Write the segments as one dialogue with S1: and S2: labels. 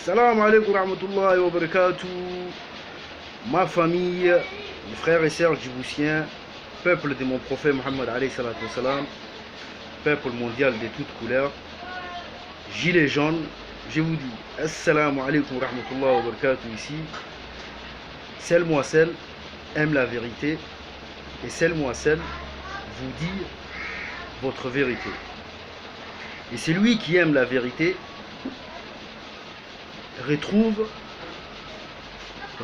S1: Salam alaikum rahmatullahi wa barakatuh. Ma famille, mes frères et sœurs djiboutiens, peuple de mon prophète Mohammed alayhi salatu wassalam, peuple mondial de toutes couleurs, gilets jaunes, je vous dis assalamu alaikum rahmatullahi wa barakatuh ici. Celle moi celle aime la vérité et celle moi celle vous dit votre vérité. Et celui qui aime la vérité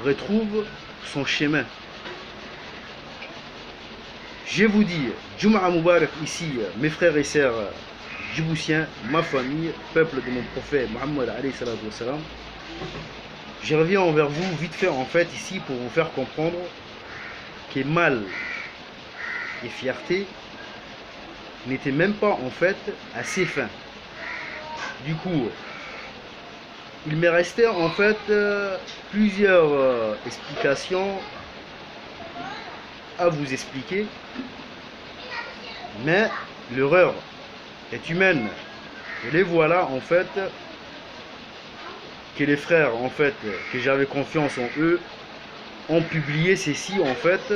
S1: retrouve son chemin. Je vous dis, Jum'a Mubarak ici, mes frères et sœurs djiboutiens, ma famille, peuple de mon prophète Mohammed alayhi salatu wassalam. Je reviens envers vous vite fait en fait ici pour vous faire comprendre que mal et fierté n'étaient même pas en fait assez fins. Du coup, il me restait en fait plusieurs explications à vous expliquer, mais l'erreur est humaine. Et les voilà en fait que les frères en fait que j'avais confiance en eux ont publié ceci en fait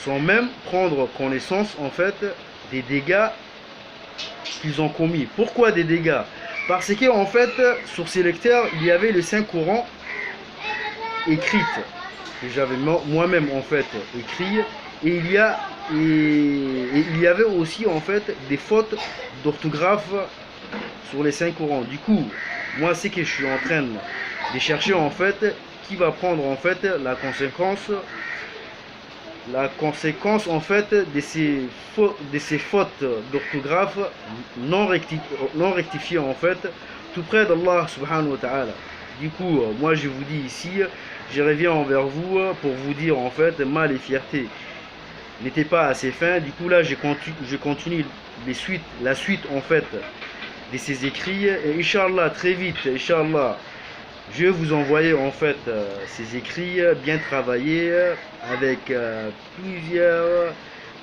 S1: sans même prendre connaissance en fait des dégâts qu'ils ont commis. Pourquoi des dégâts? Parce que en fait sur ces lecteurs il y avait les 5 Corans écrites que j'avais moi-même en fait écrit, et il y avait aussi en fait des fautes d'orthographe sur les 5 Corans. Du coup, moi c'est que je suis en train de chercher en fait qui va prendre en fait la conséquence en fait de ces fautes d'orthographe non rectifiées en fait tout près d'Allah subhanahu wa ta'ala. Du coup, moi je vous dis ici, je reviens envers vous pour vous dire en fait mal et fierté n'était pas assez fin. Du coup là je continue la suite en fait de ces écrits, et Inch'Allah très vite, Inch'Allah, je vais vous envoyer en fait ces écrits bien travaillés avec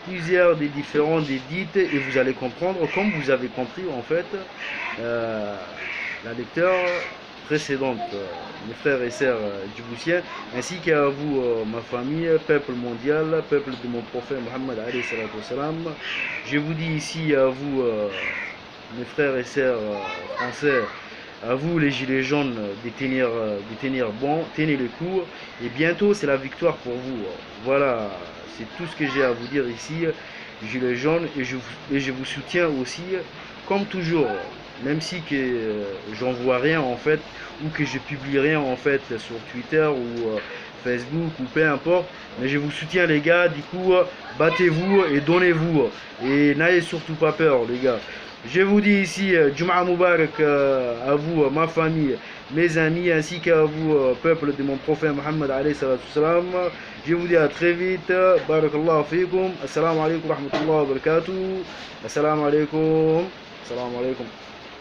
S1: plusieurs des différents édits, et vous allez comprendre comme vous avez compris en fait la lecture précédente, mes frères et sœurs djiboutiens, ainsi qu'à vous ma famille, peuple mondial, peuple de mon prophète Mohammed alayhi salatu wassalam. Je vous dis ici à vous mes frères et sœurs français, à vous les gilets jaunes, de tenir bon, tenez le coup, et bientôt c'est la victoire pour vous. Voilà, c'est tout ce que j'ai à vous dire ici, gilets jaunes, et je vous soutiens aussi, comme toujours, même si que j'en vois rien en fait, ou que je publie rien en fait sur Twitter ou Facebook ou peu importe, mais je vous soutiens les gars. Du coup, battez-vous et donnez-vous, et n'ayez surtout pas peur les gars. Je vous dis ici, Jum'a Mubarak à vous, ma famille, mes amis, ainsi qu'à vous, peuple de mon prophète Mohammed alayhi salatu wassalam. Je vous dis à très vite. Barakallahu fikum. Assalamu alaikum wa rahmatullahi wa barakatuh. Assalamu alaikum. Assalamu alaikum.